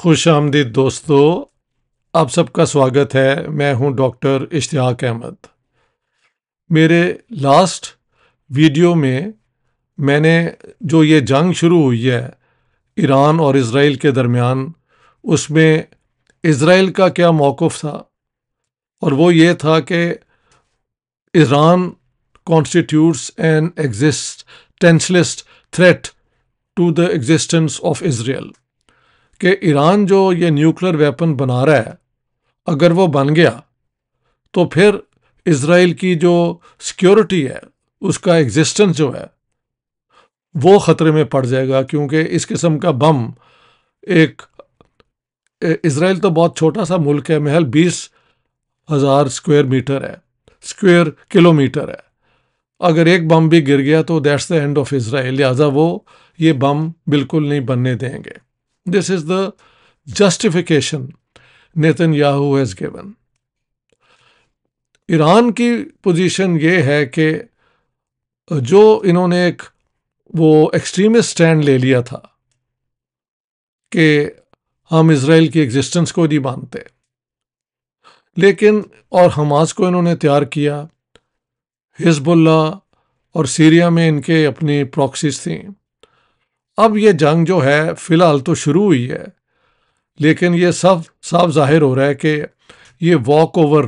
خوش آمدید دوستو، آپ سب کا سواگت ہے۔ میں ہوں ڈاکٹر اشتیاق احمد۔ میرے لاسٹ ویڈیو میں نے جو یہ جنگ شروع ہوئی ہے ایران اور اسرائیل کے درمیان، اس میں اسرائیل کا کیا موقف تھا، اور وہ یہ تھا کہ Iran constitutes an existentialist threat to the existence of Israel، کہ ایران جو یہ نیوکلر ویپن بنا رہا ہے، اگر وہ بن گیا تو پھر اسرائیل کی جو سیکیورٹی ہے، اس کا ایگزسٹنس جو ہے وہ خطرے میں پڑ جائے گا، کیونکہ اس قسم کا بم اسرائیل تو بہت چھوٹا سا ملک ہے، محض 20,000 اسکوائر کلومیٹر ہے۔ اگر ایک بم بھی گر گیا تو that's the end of Israel, لہٰذا وہ یہ بم بالکل نہیں بننے دیں گے۔ This is the justification Netanyahu has given. Iran کی پوزیشن یہ ہے کہ جو انہوں نے وہ ایکسٹریمسٹ سٹینڈ لے لیا تھا کہ ہم اسرائیل کی ایگزسٹنس کو نہیں مانتے، لیکن اور حماس کو انہوں نے تیار کیا، حزب اللہ اور سیریا میں ان کے اپنی پراکسیز تھیں۔ اب یہ جنگ جو ہے فی الحال تو شروع ہوئی ہے، لیکن یہ صاف ظاہر ہو رہا ہے کہ یہ واک اوور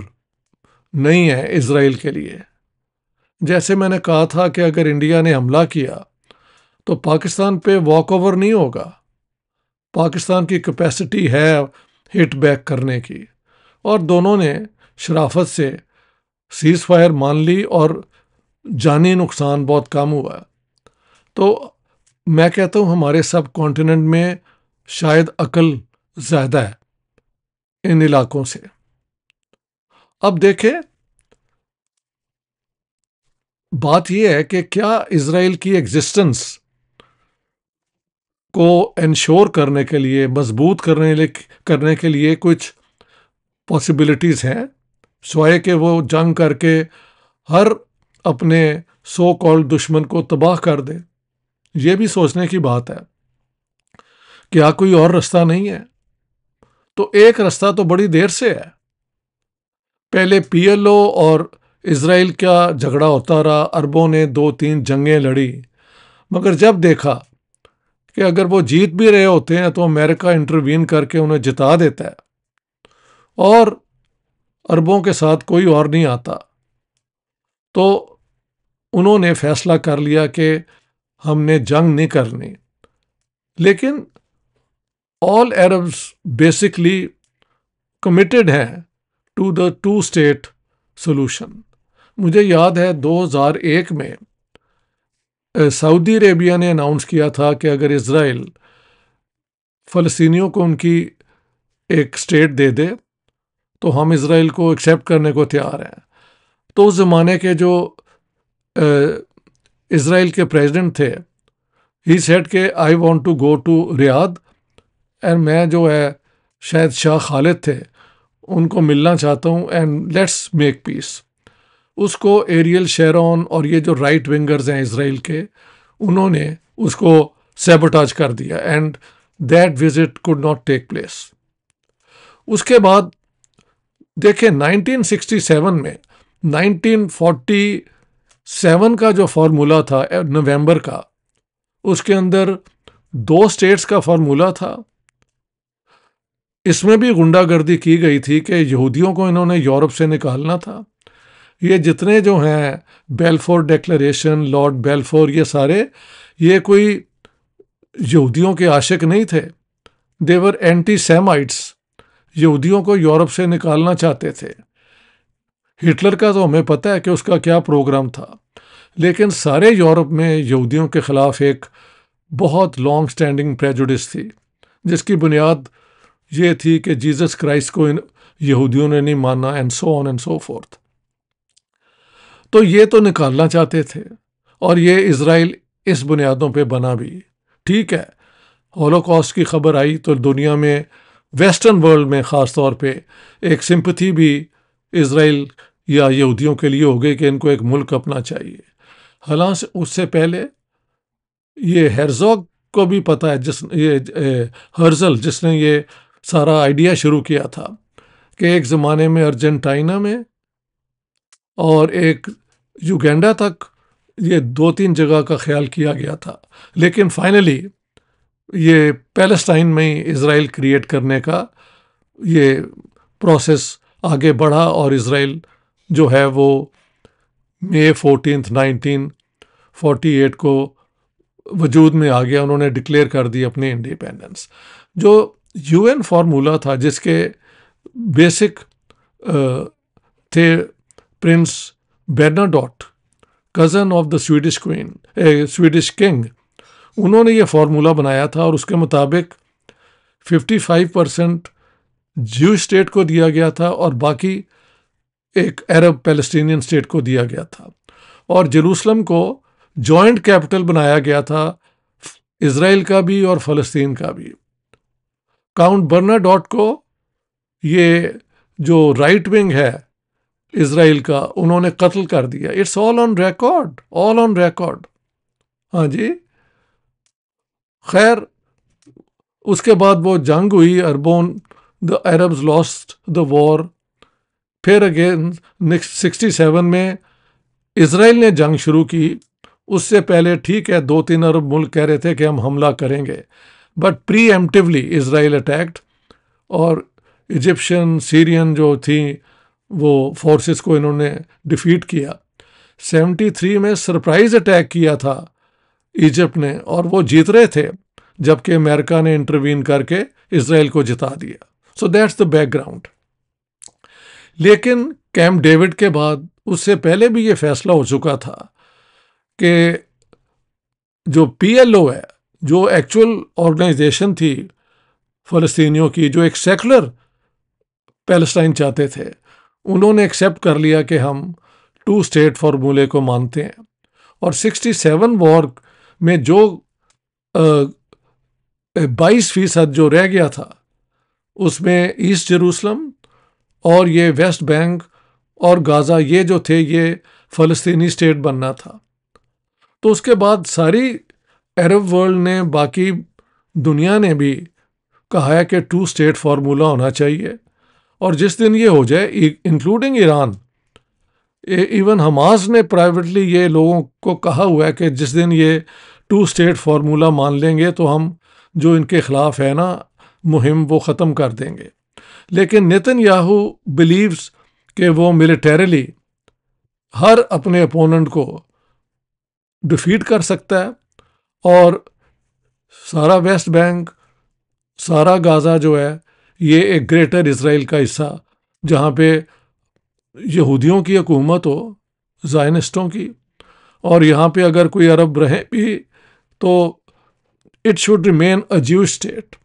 نہیں ہے اسرائیل کے لیے۔ جیسے میں نے کہا تھا کہ اگر انڈیا نے حملہ کیا تو پاکستان پہ واک اوور نہیں ہوگا، پاکستان کی کیپیسٹی ہے ہٹ بیک کرنے کی، اور دونوں نے شرافت سے سیز فائر مان لی اور جانی نقصان بہت کم ہوا۔ تو میں کہتا ہوں ہمارے سب کانٹیننٹ میں شاید عقل زیادہ ہے ان علاقوں سے۔ اب دیکھیں، بات یہ ہے کہ کیا اسرائیل کی ایگزسٹنس کو انشور کرنے کے لیے، مضبوط کرنے کے لیے کچھ پاسبلٹیز ہیں، سوائے کہ وہ جنگ کر کے ہر اپنے سو کالڈ دشمن کو تباہ کر دے؟ یہ بھی سوچنے کی بات ہے۔ کیا کوئی اور رستہ نہیں ہے؟ تو ایک رستہ تو بڑی دیر سے ہے۔ پہلے پی ایل او اور اسرائیل کا جھگڑا ہوتا رہا، عربوں نے 2-3 جنگیں لڑی، مگر جب دیکھا کہ اگر وہ جیت بھی رہے ہوتے ہیں تو امریکہ انٹروین کر کے انہیں جتا دیتا ہے، اور عربوں کے ساتھ کوئی اور نہیں آتا، تو انہوں نے فیصلہ کر لیا کہ ہم نے جنگ نہیں کرنی۔ لیکن آل عربز بیسکلی کمیٹڈ ہیں ٹو دا 2 اسٹیٹ سولوشن۔ مجھے یاد ہے 2001 میں سعودی عربیہ نے اناؤنس کیا تھا کہ اگر اسرائیل فلسطینیوں کو ان کی ایک اسٹیٹ دے دے تو ہم اسرائیل کو ایکسیپٹ کرنے کو تیار ہیں۔ تو اس زمانے کے جو اسرائیل کے پریزیڈنٹ تھے، ہی سیڈ کہ I want to go to Riyadh, and میں جو ہے شاید شاہ خالد تھے، ان کو ملنا چاہتا ہوں، اینڈ لیٹس میک پیس۔ اس کو ایریل شیرون اور یہ جو رائٹ ونگرز ہیں اسرائیل کے، انہوں نے اس کو سیبوٹاج کر دیا، and that visit could not take place. اس کے بعد دیکھیں 1967 میں 1947 کا جو فارمولا تھا نومبر کا، اس کے اندر 2 اسٹیٹس کا فارمولا تھا۔ اس میں بھی غنڈہ گردی کی گئی تھی کہ یہودیوں کو انہوں نے یورپ سے نکالنا تھا۔ یہ جتنے جو ہیں بیلفور ڈیکلریشن، لارڈ بیلفور، یہ سارے یہ کوئی یہودیوں کے عاشق نہیں تھے، دیور اینٹی سیمائٹس، یہودیوں کو یورپ سے نکالنا چاہتے تھے۔ ہٹلر کا تو ہمیں پتہ ہے کہ اس کا کیا پروگرام تھا، لیکن سارے یورپ میں یہودیوں کے خلاف ایک بہت لانگ سٹینڈنگ پریجوڈس تھی، جس کی بنیاد یہ تھی کہ جیزس کرائسٹ کو یہودیوں نے نہیں مانا، and so on and so forth. تو یہ تو نکالنا چاہتے تھے، اور یہ اسرائیل اس بنیادوں پہ بنا بھی۔ ٹھیک ہے، ہولوکاسٹ کی خبر آئی تو دنیا میں، ویسٹرن ورلڈ میں خاص طور پہ، ایک سمپتھی بھی اسرائیل یا یہودیوں کے لیے ہو گئی کہ ان کو ایک ملک اپنا چاہیے۔ حالانکہ اس سے پہلے یہ ہرزوگ کو بھی پتہ ہے، ہرزل جس نے یہ سارا آئیڈیا شروع کیا تھا کہ ایک زمانے میں ارجنٹائنا میں اور ایک یوگینڈا تک یہ 2-3 جگہ کا خیال کیا گیا تھا، لیکن فائنلی یہ پیلسٹائن میں اسرائیل کریٹ کرنے کا یہ پروسیس آگے بڑھا، اور اسرائیل جو ہے وہ May 14, 1948 کو وجود میں آ گیا. انہوں نے ڈکلیئر کر دی اپنی انڈیپینڈنس. جو UN فارمولا تھا جس کے بیسک تھے prince Bernadotte, cousin of the Swedish king, انہوں نے یہ فارمولا بنایا تھا، اور اس کے مطابق 55% جیو اسٹیٹ کو دیا گیا تھا اور باقی ایک عرب پیلسٹینین اسٹیٹ کو دیا گیا تھا، اور جیروسلم کو جوائنٹ کیپٹل بنایا گیا تھا، اسرائیل کا بھی اور فلسطین کا بھی. کاؤنٹ برناڈوٹ کو یہ جو رائٹ ونگ ہے اسرائیل کا، انہوں نے قتل کر دیا. It's all on record, all on record. ہاں جی. خیر اس کے بعد وہ جنگ ہوئی، اربون دا عربز لاسٹ دا وار. پھر اگین 67 میں اسرائیل نے جنگ شروع کی. اس سے پہلے ٹھیک ہے 2-3 عرب ملک کہہ رہے تھے کہ ہم حملہ کریں گے، بٹ پری ایمپٹیولی اسرائیل اٹیکڈ، اور ایجپشن سیرین جو تھیں وہ فورسز کو انہوں نے ڈیفیٹ کیا. 73 میں سرپرائز اٹیک کیا تھا ایجپٹ نے، اور وہ جیت رہے تھے، جبکہ امریکہ نے انٹروین کر کے اسرائیل کو جتا دیا. So that's the back ground. لیکن کیمپ ڈیوڈ کے بعد، اس سے پہلے بھی یہ فیصلہ ہو چکا تھا کہ جو PLO ہے، جو ایکچول آرگنائزیشن تھی فلسطینیوں کی، جو ایک سیکولر پیلسٹائن چاہتے تھے، انہوں نے ایکسیپٹ کر لیا کہ ہم 2 اسٹیٹ فارمولے کو مانتے ہیں. اور 67 وار میں جو 22% جو رہ گیا تھا، اس میں ایسٹ جیروسلم اور یہ ویسٹ بینک اور غازہ، یہ جو تھے یہ فلسطینی اسٹیٹ بننا تھا. تو اس کے بعد ساری عرب ورلڈ نے، باقی دنیا نے بھی کہا ہے کہ 2 اسٹیٹ فارمولہ ہونا چاہیے. اور جس دن یہ ہو جائے، انکلوڈنگ ایران، ایون حماس نے پرائیویٹلی یہ لوگوں کو کہا ہوا ہے کہ جس دن یہ 2 اسٹیٹ فارمولہ مان لیں گے تو ہم جو ان کے خلاف ہے نا مہم، وہ ختم کر دیں گے. لیکن نیتن یاہو بلیوز کہ وہ ملیٹریلی ہر اپنے اپوننٹ کو ڈیفیٹ کر سکتا ہے، اور سارا ویسٹ بینک، سارا غازہ جو ہے یہ ایک گریٹر اسرائیل کا حصہ، جہاں پہ یہودیوں کی حکومت ہو، زائنسٹوں کی، اور یہاں پہ اگر کوئی عرب رہے بھی تو it should remain a Jew state.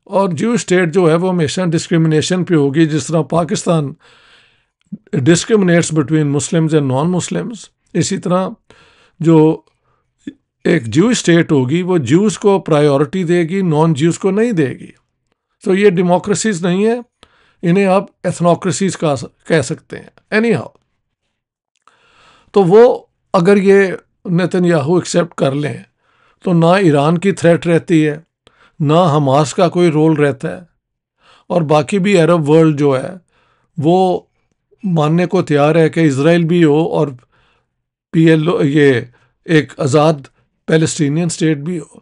اور جیو اسٹیٹ جو ہے وہ ہمیشہ ڈسکرمنیشن پہ ہوگی، جس طرح Pakistan discriminates between Muslims and non Muslims, اسی طرح جو ایک جیو اسٹیٹ ہوگی وہ جیوز کو پرائیورٹی دے گی، نان جیوز کو نہیں دے گی. تو یہ ڈیموکریسیز نہیں ہے، انہیں آپ ایتھنوکریسیز کہہ سکتے ہیں. اینی ہاؤ، تو وہ اگر یہ نیتن یاہو ایکسیپٹ کر لیں تو نہ ایران کی تھریٹ رہتی ہے، نہ حماس کا کوئی رول رہتا ہے، اور باقی بھی عرب ورلڈ جو ہے وہ ماننے کو تیار ہے کہ اسرائیل بھی ہو اور PLO یہ ایک آزاد پیلسٹینین اسٹیٹ بھی ہو.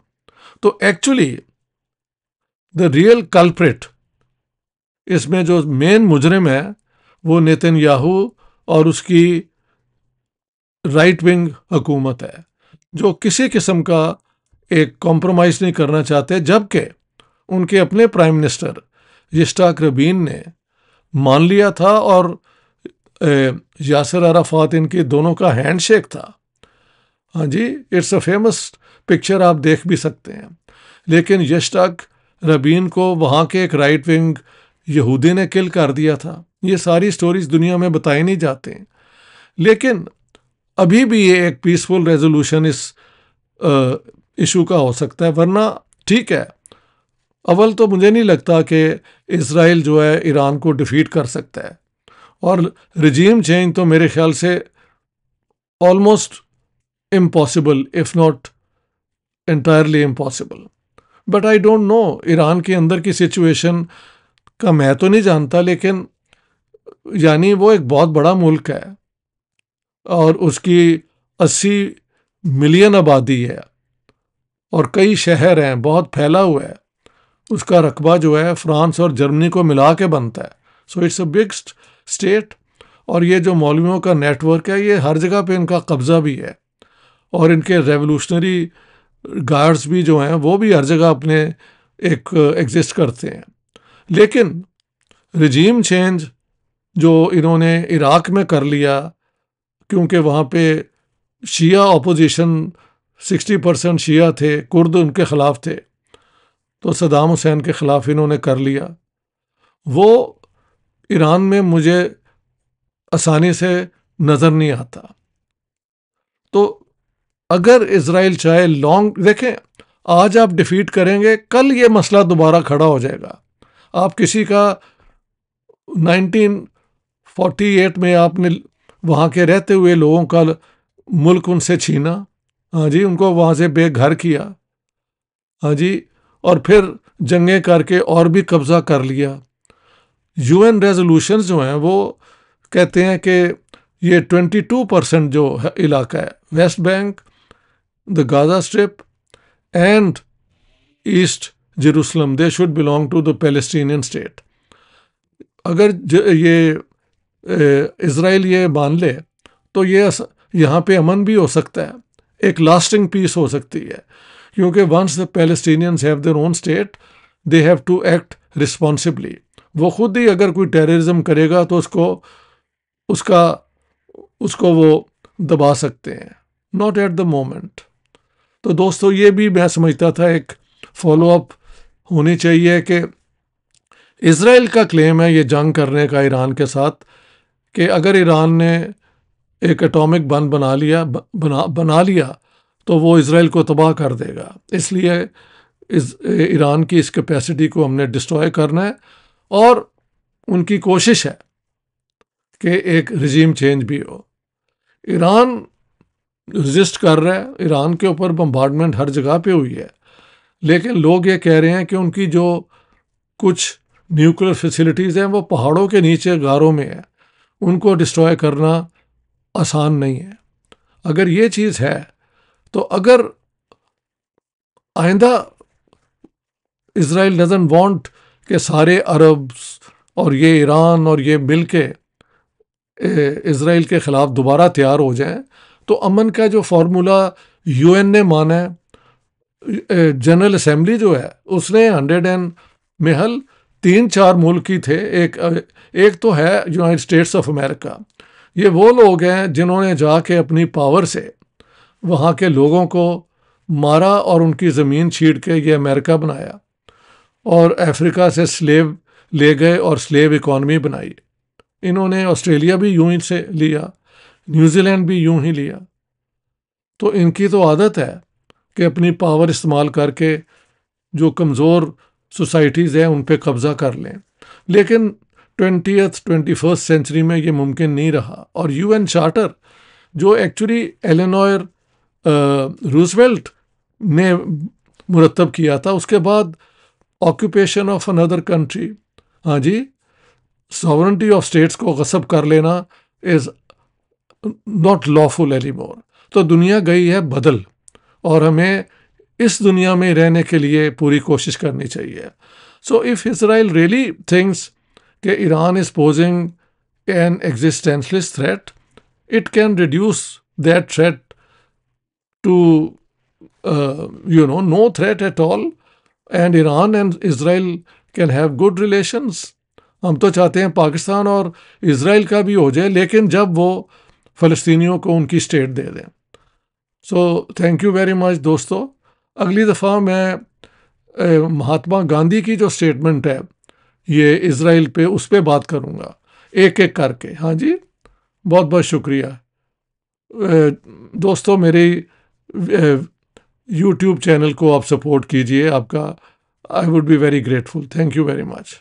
تو ایکچولی دا ریئل کلپریٹ، اس میں جو مین مجرم ہے وہ نیتن یاہو اور اس کی رائٹ ونگ حکومت ہے، جو کسی قسم کا ایک کمپرومائز نہیں کرنا چاہتے، جبکہ ان کے اپنے پرائم منسٹر یشٹاک ربین نے مان لیا تھا، اور یاسر عرفات ان کی دونوں کا ہینڈ شیک تھا. ہاں جی، اٹس اے فیمس پکچر، آپ دیکھ بھی سکتے ہیں. لیکن یشٹاک ربین کو وہاں کے ایک رائٹ ونگ یہودی نے کل کر دیا تھا. یہ ساری سٹوریز دنیا میں بتائی نہیں جاتے ہیں، لیکن ابھی بھی یہ ایک پیسفل ریزولوشن اس ایشو کا ہو سکتا ہے. ورنہ ٹھیک ہے، اول تو مجھے نہیں لگتا کہ اسرائیل جو ہے ایران کو ڈیفیٹ کر سکتا ہے، اور رجیم چینج تو میرے خیال سے almost impossible, if not entirely impossible. But I don't know Iran کے اندر کی سچویشن کا میں تو نہیں جانتا، لیکن یعنی وہ ایک بہت بڑا ملک ہے اور اس کی 80 ملین آبادی ہے اور کئی شہر ہیں، بہت پھیلا ہوا ہے. اس کا رقبہ جو ہے فرانس اور جرمنی کو ملا کے بنتا ہے. So it's a big state. اور یہ جو مولویوں کا نیٹ ورک ہے، یہ ہر جگہ پہ ان کا قبضہ بھی ہے، اور ان کے ریولوشنری گارڈز بھی جو ہیں وہ بھی ہر جگہ اپنے ایک ایگزسٹ کرتے ہیں. لیکن رجیم چینج جو انہوں نے عراق میں کر لیا، کیونکہ وہاں پہ شیعہ اپوزیشن 60% شیعہ تھے، کرد ان کے خلاف تھے، تو صدام حسین کے خلاف انہوں نے کر لیا. وہ ایران میں مجھے آسانی سے نظر نہیں آتا. تو اگر اسرائیل چاہے دیکھیں، آج آپ ڈیفیٹ کریں گے، کل یہ مسئلہ دوبارہ کھڑا ہو جائے گا. آپ کسی کا 1948 میں آپ نے وہاں کے رہتے ہوئے لوگوں کا ملک ان سے چھینا، ہاں جی، ان کو وہاں سے بے گھر کیا، ہاں جی، اور پھر جنگیں کر کے اور بھی قبضہ کر لیا. UN ریزولوشنز جو ہیں وہ کہتے ہیں کہ یہ 22% جو علاقہ ہے، West Bank, the Gaza Strip and East Jerusalem, they should belong to the Palestinian state. اگر یہ اسرائیل یہ مان لے تو یہاں پہ امن بھی ہو سکتا ہے، ایک لاسٹنگ پیس ہو سکتی ہے، کیونکہ once the Palestinians have their own state they have to act responsibly. وہ خود ہی اگر کوئی ٹیررزم کرے گا تو اس کو وہ دبا سکتے ہیں. Not at the moment. تو دوستو، یہ بھی میں سمجھتا تھا ایک فالو اپ ہونی چاہیے کہ اسرائیل کا کلیم ہے یہ جنگ کرنے کا ایران کے ساتھ، کہ اگر ایران نے ایک اٹامک بم بنا لیا تو وہ اسرائیل کو تباہ کر دے گا. اس لیے ایران کی اس کیپیسٹی کو ہم نے ڈسٹروائے کرنا ہے، اور ان کی کوشش ہے کہ ایک رجیم چینج بھی ہو. ایران رزسٹ کر رہا ہے، ایران کے اوپر بمبارڈمنٹ ہر جگہ پہ ہوئی ہے، لیکن لوگ یہ کہہ رہے ہیں کہ ان کی جو کچھ نیوکلیر فیسلٹیز ہیں وہ پہاڑوں کے نیچے غاروں میں ہیں، ان کو ڈسٹروائے کرنا آسان نہیں ہے. اگر یہ چیز ہے تو اگر آئندہ اسرائیل ڈزنٹ وانٹ کہ سارے عرب اور یہ ایران اور یہ مل کے اسرائیل کے خلاف دوبارہ تیار ہو جائیں، تو امن کا جو فارمولا UN نے مانا ہے، جنرل اسمبلی جو ہے اس نے 100 محل 3-4 ملک ہی تھے. ایک تو ہے یونائٹڈ اسٹیٹس آف امریکہ. یہ وہ لوگ ہیں جنہوں نے جا کے اپنی پاور سے وہاں کے لوگوں کو مارا اور ان کی زمین چھیڑ کے یہ امریکہ بنایا، اور افریقہ سے سلیو لے گئے اور سلیو اکانومی بنائی. انہوں نے آسٹریلیا بھی یوں ہی سے لیا، نیوزی لینڈ بھی یوں ہی لیا. تو ان کی تو عادت ہے کہ اپنی پاور استعمال کر کے جو کمزور سوسائٹیز ہیں ان پہ قبضہ کر لیں. لیکن 21st سینچری میں یہ ممکن نہیں رہا. اور UN چارٹر جو ایکچولی ایلینور روزویلٹ نے مرتب کیا تھا، اس کے بعد آکوپیشن آف اندر کنٹری، ہاں جی، ساورنٹی آف اسٹیٹس کو غصب کر لینا is not lawful any more. تو دنیا گئی ہے بدل، اور ہمیں اس دنیا میں رہنے کے لیے پوری کوشش کرنی چاہیے. So if Israel really thinks کہ Iran is posing an existential threat, it can reduce that threat to no threat at all, and Iran and Israel can have good relations. ہم تو چاہتے ہیں پاکستان اور اسرائیل کا بھی ہو جائے، لیکن جب وہ فلسطینیوں کو ان کی اسٹیٹ دے دیں. سو تھینک یو ویری مچ دوستو. اگلی دفعہ میں مہاتما گاندھی کی جو اسٹیٹمنٹ ہے یہ اسرائیل پہ، اس پہ بات کروں گا ایک ایک کر کے. ہاں جی، بہت بہت شکریہ دوستو. میری YouTube چینل کو آپ سپورٹ کیجئے. آپ کا I would be very grateful. Thank you very much.